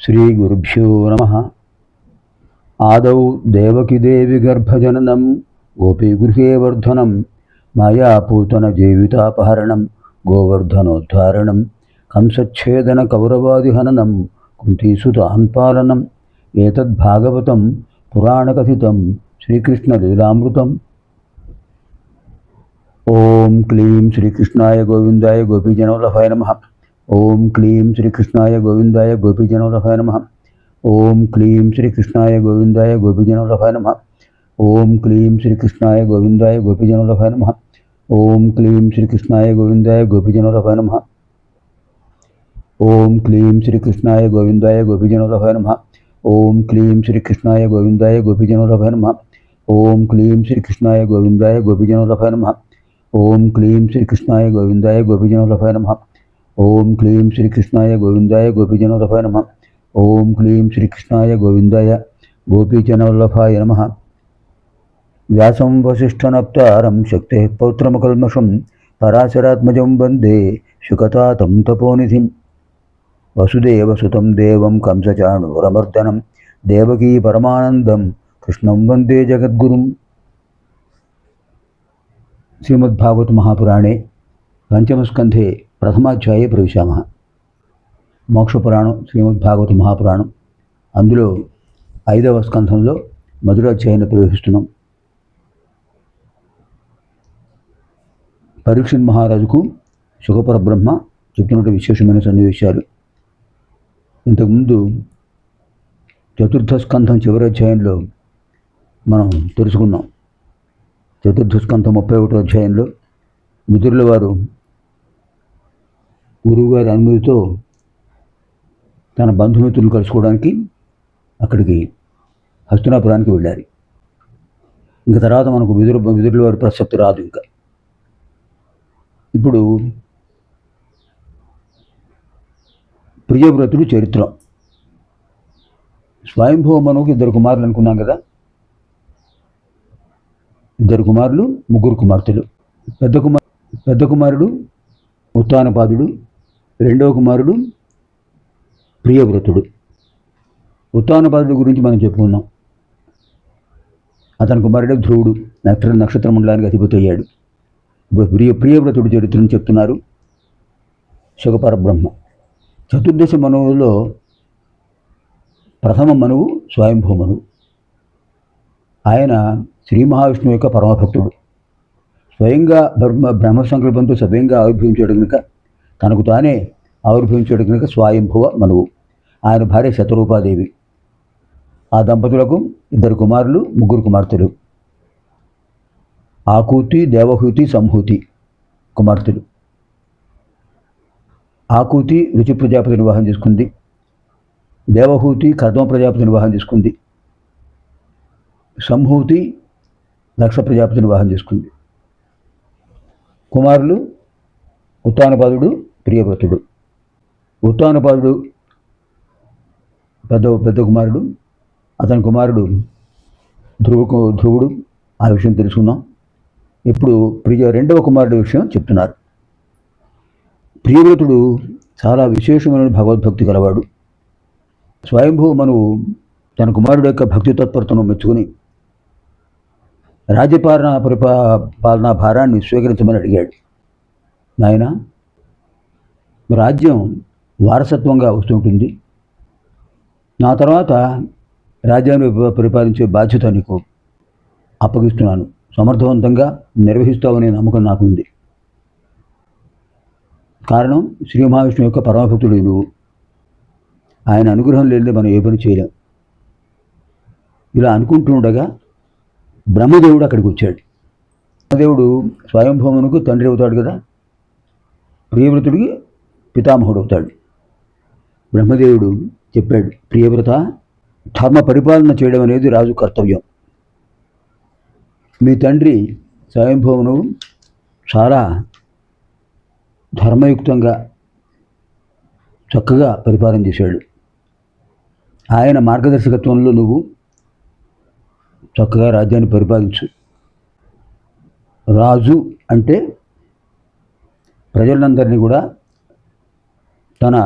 శ్రీగురుభ్యో నమః. ఆదౌ దేవకీదేవి గర్భజననం గోపీగృహే వర్ధనం మాయాపూతన జీవితాపహరణం గోవర్ధనోద్ధారణం కంసచ్ఛేదన కౌరవాదిహననం కుంతీసుతాన్పాలనం ఏతద్భాగవతం పురాణకథితం శ్రీకృష్ణలీలామృతం. ఓం క్లీం శ్రీకృష్ణాయ గోవిందాయ గోపీజనవల్లభాయ నమః. ఓం క్లీం శ్రీకృష్ణాయ గోవిందాయ గోపీజనవల్లభాయ నమః. ఓం క్లీం శ్రీకృష్ణాయ గోవిందాయ గోపీజనవల్లభాయ నమః. ఓం క్లీం శ్రీకృష్ణాయ గోవిందాయ గోపీజనవల్లభాయ నమః. ఓం క్లీం శ్రీకృష్ణాయ గోవిందాయ గోపీజనవల్లభాయ నమః. ఓం క్లీం శ్రీకృష్ణాయ గోవిందాయ గోపీజనవల్లభాయ నమః. ఓం క్లీం శ్రీకృష్ణాయ గోవిందాయ గోపీజనవల్లభాయ నమః. ఓం క్లీం శ్రీకృష్ణాయ గోవిందాయ గోపీజనవల్లభాయ నమః. ఓం క్లీం శ్రీకృష్ణాయ గోవిందాయ గోపీజనవల్లభాయ నమః. ఓం క్లీం శ్రీకృష్ణాయ గోవిందాయ గోపీజనవల్లభాయ నమః. ఓం క్లీం శ్రీకృష్ణాయ గోవిందాయ గోపీజనవల్లభాయ నమః. వ్యాసం వసిష్ఠనప్తారం శక్తే పౌత్రమకల్మషం పరాశరాత్మజం వందే శుకతాతం తపోనిధిం. వసుదేవసుతం దేవం కంసచాణూరమర్దనం దేవకీ పరమానందం కృష్ణం వందే జగద్గురుం. శ్రీమద్భాగవత మహాపురాణే పంచమస్కంధే ప్రథమాధ్యాయే ప్రవిశామः. మోక్షపురాణం శ్రీమద్భాగవత మహాపురాణం, అందులో 5వ స్కంధంలో మొదటి అధ్యాయాన్ని ప్రవేశిస్తున్నాం. పరీక్షిత్ మహారాజుకు శుకపరబ్రహ్మ చెప్తున్నటువంటి విశేషమైన సన్నివేశాలు. ఇంతకుముందు 4వ స్కంధం చివరి అధ్యాయంలో మనం తెలుసుకున్నాం. 4వ స్కంధం 31వ అధ్యాయంలో మిత్రుల వారు గురువుగారి అనుమతితో తన బంధుమిత్రులు కలుసుకోవడానికి అక్కడికి హస్తినాపురానికి వెళ్ళారు. ఇంకా తర్వాత మనకు విదురుల వారి ప్రసక్తి రాదు. ఇంకా ఇప్పుడు ప్రియవ్రతుడు చరిత్ర. స్వయంభవ మనువుకి 2 కుమారులు అనుకున్నాం కదా. 2 కుమారులు, 3 కుమార్తెలు. పెద్ద కుమారుడు ఉత్తానపాదుడు, 2వ కుమారుడు ప్రియవ్రతుడు. ఉత్తానపాదుడి గురించి మనం చెప్పుకున్నాం. అతని కుమారుడే ధ్రువుడు, నక్షత్ర మండలానికి అధిపతి అయ్యాడు. ఇప్పుడు ప్రియవ్రతుడి చరిత్రను చెప్తున్నారు శుకపరబ్రహ్మ. 14 మనువులో ప్రథమ మనువు స్వయంభూ మనువు. ఆయన శ్రీ మహావిష్ణువు యొక్క పరమభక్తుడు. స్వయంగా బ్రహ్మ సంకల్పంతో స్వయంగా ఆవిర్భవించాడు కనుక, తనకు తానే ఆవిర్భవించాడు కనుక స్వయంభువ మనువు. ఆయన భార్య శతరూపాదేవి. ఆ దంపతులకు 2 కుమారులు, 3 కుమార్తెలు. ఆకూతి, దేవహూతి, సంహూతి కుమార్తెలు. ఆకూతి రుచి ప్రజాపతిని వివాహం చేసుకుంది. దేవహూతి కర్దమ ప్రజాపతిని వివాహం చేసుకుంది. సంహూతి దక్ష ప్రజాపతిని వివాహం చేసుకుంది. కుమారులు ఉత్తానపాదుడు, ప్రియవ్రతుడు. ఉత్తానపాదుడు పెద్ద కుమారుడు. అతని కుమారుడు ధ్రువుడు. ఆ విషయం తెలుసుకున్నాం. ఇప్పుడు 2వ కుమారుడు విషయం చెప్తున్నారు. ప్రియవ్రతుడు చాలా విశేషమైన భగవద్భక్తి గలవాడు. స్వయంభూ మనువు తన కుమారుడు యొక్క భక్తి తత్పరతను మెచ్చుకుని పాలనా భారాన్ని స్వీకరించమని అడిగాడు. నాయన, రాజ్యం వారసత్వంగా వస్తుంటుంది. నా తర్వాత రాజ్యాన్ని పరిపాలించే బాధ్యత నీకు అప్పగిస్తున్నాను. సమర్థవంతంగా నిర్వహిస్తావనే నమ్మకం నాకు ఉంది. కారణం, శ్రీ మహావిష్ణువు యొక్క పరమభక్తుడు నువ్వు. ఆయన అనుగ్రహం లేనిదే మనం ఏ పని చేయలేం. ఇలా అనుకుంటుండగా బ్రహ్మదేవుడు అక్కడికి వచ్చాడు. బ్రహ్మదేవుడు స్వయంభూమునకు తండ్రి అవుతాడు కదా, ప్రియవ్రతుడికి పితామహుడు అవుతాడు. బ్రహ్మదేవుడు చెప్పాడు, ప్రియవ్రత, ధర్మ పరిపాలన చేయడం అనేది రాజు కర్తవ్యం. మీ తండ్రి స్వయంభూమును చాలా ధర్మయుక్తంగా చక్కగా పరిపాలన చేశాడు. ఆయన మార్గదర్శకత్వంలో నువ్వు చక్కగా రాజ్యాన్ని పరిపాలించు. రాజు అంటే ప్రజలందరినీ కూడా తన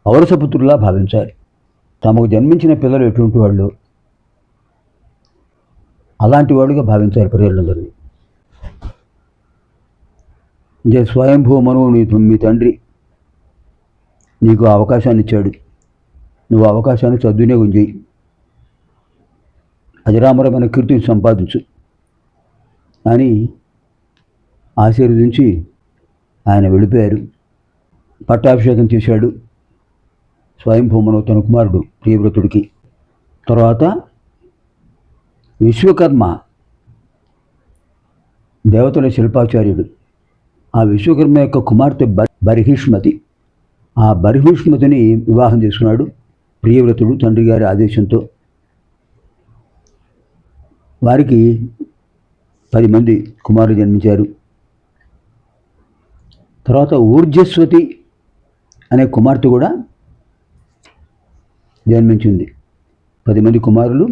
ఔరసపుత్రులా భావించాలి. తమకు జన్మించిన పిల్లలు ఎటువంటి వాళ్ళు అలాంటి వాడుగా భావించాలి ప్రజలందరినీ. స్వయంభూ మనువు మీ తండ్రి నీకు అవకాశాన్ని ఇచ్చాడు, నువ్వు అవకాశాన్ని సద్వినియోగం చేయి, అజరామరమైన కీర్తిని సంపాదించు అని ఆశీర్వదించి ఆయన వెళ్ళిపోయారు. పట్టాభిషేకం చేశాడు స్వయంభూమను తన కుమారుడు ప్రియవ్రతుడికి. తర్వాత విశ్వకర్మ దేవతల శిల్పాచార్యుడు, ఆ విశ్వకర్మ యొక్క కుమార్తె బర్హిష్మతి. ఆ బర్హిష్మతిని వివాహం చేసుకున్నాడు ప్రియవ్రతుడు తండ్రి గారి ఆదేశంతో. వారికి 10 మంది కుమారులు జన్మించారు. తర్వాత ఊర్జస్వతి అనే కుమార్తె కూడా జన్మించింది. 10 మంది కుమారులు,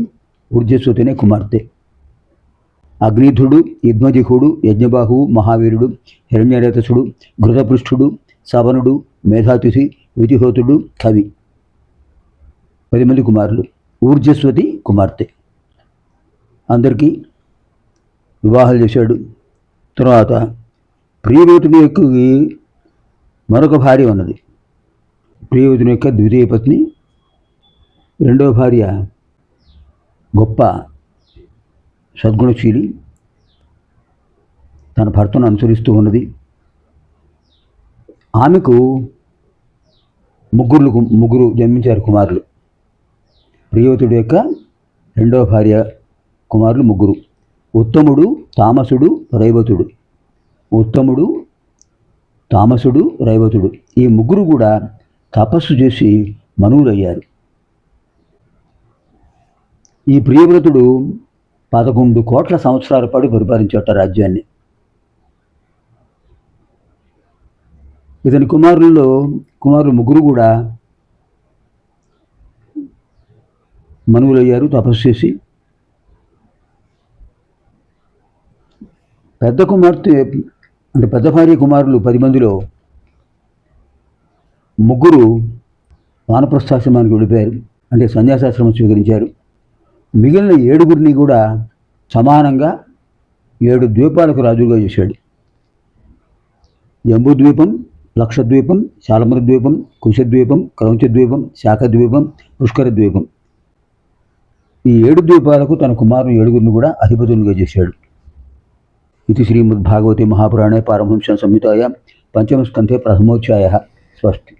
ఊర్జస్వతి అనే కుమార్తె. అగ్నిధుడు, యుగ్మజిహుడు, యజ్ఞబాహువు, మహావీరుడు, హిరణ్యరేతసుడు, ఘృతపృష్ఠుడు, సవనుడు, మేధాతిథి, వితిహోతుడు, కవి. 10 మంది కుమారులు, ఊర్జస్వతి కుమార్తె. అందరికీ వివాహాలు చేశాడు. తర్వాత ప్రియవ్రతుని యొక్క మరొక భార్య ఉన్నది. ప్రియవ్రతుని యొక్క ద్వితీయ పత్ని, రెండవ భార్య గొప్ప సద్గుణశీలి, తన భర్తను అనుసరిస్తూ ఉన్నది. ఆమెకు ముగ్గురు జన్మించారు కుమారులు. ప్రియవ్రతుడి యొక్క రెండవ భార్య కుమారులు ముగ్గురు: ఉత్తముడు, తామసుడు, రైవతుడు. ఉత్తముడు, తామసుడు, రైవతుడు ఈ ముగ్గురు కూడా తపస్సు చేసి మనువులయ్యారు. ఈ ప్రియవ్రతుడు 11 కోట్ల సంవత్సరాల పాటు పరిపాలించేట రాజ్యాన్ని. ఇతని కుమారులు ముగ్గురు కూడా మనువులయ్యారు తపస్సు చేసి. పెద్ద కుమార్తె అంటే పెద్ద భార్య కుమారులు 10 మందిలో ముగ్గురు వానప్రస్థాశ్రమానికి వెళ్ళిపోయారు, అంటే సన్యాసాశ్రమం స్వీకరించారు. మిగిలిన 7గురిని కూడా సమానంగా 7 ద్వీపాలకు రాజుగా చేశాడు. జంబూద్వీపం, లక్షద్వీపం, శాలమరద్వీపం, కుశద్వీపం, క్రౌంచద్వీపం, శాఖద్వీపం, పుష్కరద్వీపం. ఈ 7 ద్వీపాలకు తన కుమారులు 7గురిని కూడా అధిపతులుగా చేశాడు. ఇది శ్రీమద్భాగవతే మహాపురాణే పారమహంస సంహితాయాం పంచమస్కంధే ప్రథమోధ్యాయः. స్వస్తి.